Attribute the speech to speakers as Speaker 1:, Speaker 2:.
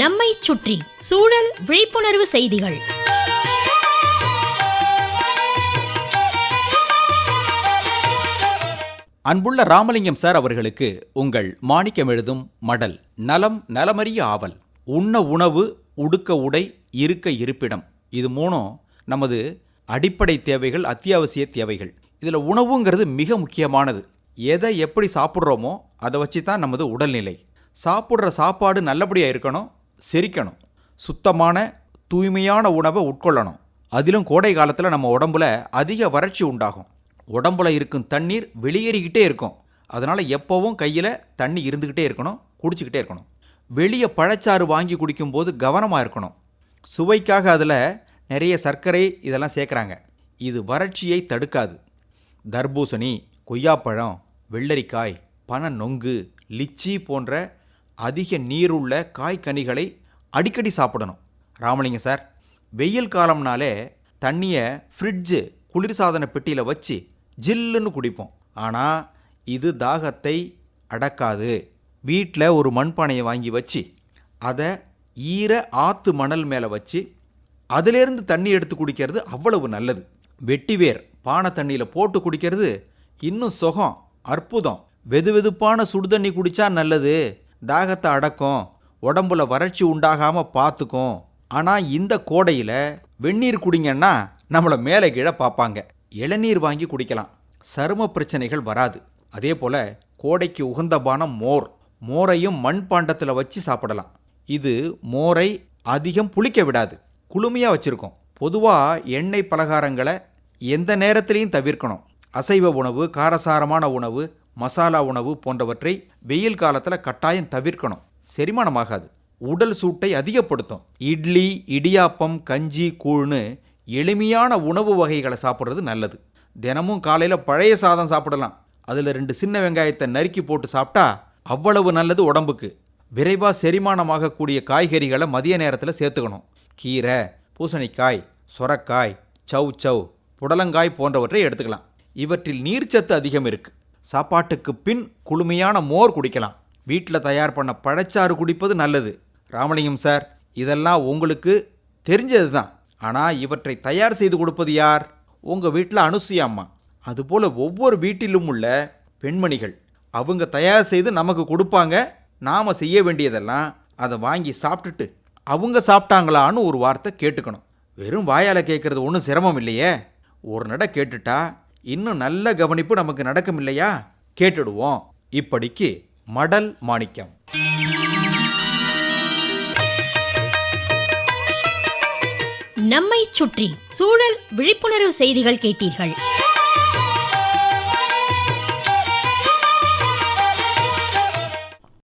Speaker 1: நம்மை சுற்றி சூழல் விழிப்புணர்வு செய்திகள்.
Speaker 2: அன்புள்ள ராமலிங்கம் சார் அவர்களுக்கு உங்கள் மாணிக்கம் எழுதும் மடல். நலம் நலமறிய ஆவல். உண்ண உணவு, உடுக்க உடை, இருக்க இருப்பிடம். இது மூணும் நமது அடிப்படை தேவைகள், அத்தியாவசிய தேவைகள். இதில் உணவுங்கிறது மிக முக்கியமானது. எதை எப்படி சாப்பிட்றோமோ அதை வச்சு தான் நமது உடல்நிலை. சாப்பிட்ற சாப்பாடு நல்லபடியாக இருக்கணும், செரிக்கணும். சுத்தமான தூய்மையான உணவை உட்கொள்ளணும். அதிலும் கோடை காலத்தில் நம்ம உடம்புல அதிக வறட்சி உண்டாகும். உடம்புல இருக்கும் தண்ணீர் வெளியேறிக்கிட்டே இருக்கும். அதனால் எப்போவும் கையில் தண்ணி இருந்துக்கிட்டே இருக்கணும், குடிச்சிக்கிட்டே இருக்கணும். வெளியே பழச்சாறு வாங்கி குடிக்கும்போது கவனமாக இருக்கணும். சுவைக்காக அதில் நிறைய சர்க்கரை இதெல்லாம் சேர்க்குறாங்க. இது வறட்சியை தடுக்காது. தர்பூசணி, கொய்யாப்பழம், வெள்ளரிக்காய், பன நொங்கு, லிச்சி போன்ற அதிக நீருள்ள காய்கனிகளை அடிக்கடி சாப்பிடணும். ராமலிங்க சார், வெயில் காலம்னாலே தண்ணியை ஃப்ரிட்ஜு குளிர்சாதன பெட்டியில் வச்சு ஜில்லுன்னு குடிப்போம். ஆனால் இது தாகத்தை அடக்காது. வீட்டில் ஒரு மண்பானையை வாங்கி வச்சு அதை ஈர ஆற்று மணல் மேலே வச்சு அதிலேருந்து தண்ணி எடுத்து குடிக்கிறது அவ்வளவு நல்லது. வெட்டிவேர் பானை தண்ணியில் போட்டு குடிக்கிறது இன்னும் சுகம், அற்புதம். வெது வெதுப்பான சுடுதண்ணி குடித்தா நல்லது, தாகத்தை அடக்கும், உடம்புல வறட்சி உண்டாகாமல் பார்த்துக்கும். ஆனால் இந்த கோடையில் வெந்நீர் குடிங்கன்னா நம்மளை மேலே கீழே பார்ப்பாங்க. இளநீர் வாங்கி குடிக்கலாம், சரும பிரச்சனைகள் வராது. அதே போல் கோடைக்கு உகந்த பானம் மோர். மோரையும் மண்பாண்டத்தில் வச்சு சாப்பிடலாம். இது மோரை அதிகம் புளிக்க விடாது, குளுமையாக வச்சுருக்கோம். பொதுவாக எண்ணெய் பலகாரங்களை எந்த நேரத்திலையும் தவிர்க்கணும். அசைவ உணவு, காரசாரமான உணவு, மசாலா உணவு போன்றவற்றை வெயில் காலத்தில் கட்டாயம் தவிர்க்கணும். செரிமானமாகாது, உடல் சூட்டை அதிகப்படுத்தும். இட்லி, இடியாப்பம், கஞ்சி, கூழ்னு எளிமையான உணவு வகைகளை சாப்பிட்றது நல்லது. தினமும் காலையில் பழைய சாதம் சாப்பிடலாம். அதில் 2 சின்ன வெங்காயத்தை நறுக்கி போட்டு சாப்பிட்டா அவ்வளவு நல்லது உடம்புக்கு. விரைவாக செரிமானமாகக்கூடிய காய்கறிகளை மதிய நேரத்தில் சேர்த்துக்கணும். கீரை, பூசணிக்காய், சொரக்காய், சவ், புடலங்காய் போன்றவற்றை எடுத்துக்கலாம். இவற்றில் நீர்ச்சத்து அதிகம் இருக்குது. சாப்பாட்டுக்கு பின் குளுமையான மோர் குடிக்கலாம். வீட்டில் தயார் பண்ண பழச்சாறு குடிப்பது நல்லது. ராமலிங்கம் சார், இதெல்லாம் உங்களுக்கு தெரிஞ்சது தான். ஆனால் இவற்றை தயார் செய்து கொடுப்பது யார்? உங்கள் வீட்டில் அனுசுயா அம்மா. அதுபோல் ஒவ்வொரு வீட்டிலும் உள்ள பெண்மணிகள் அவங்க தயார் செய்து நமக்கு கொடுப்பாங்க. நாம் செய்ய வேண்டியதெல்லாம் அதை வாங்கி சாப்பிட்டுட்டு அவங்க சாப்பிட்டாங்களான்னு ஒரு வார்த்தை கேட்டுக்கணும். வெறும் வாயால் கேட்குறது ஒன்றும் சிரமம் இல்லையே. ஒரு நட கேட்டுட்டா இன்னும் நல்ல கவனிப்பு நமக்கு நடக்கும் இல்லையா? கேட்டுடுவோம். இப்படிக்கு மடல் மாணிக்கம்.
Speaker 1: நம்மை சுற்றி சூழல் விழிப்புணர்வு செய்திகள் கேட்டீர்கள்.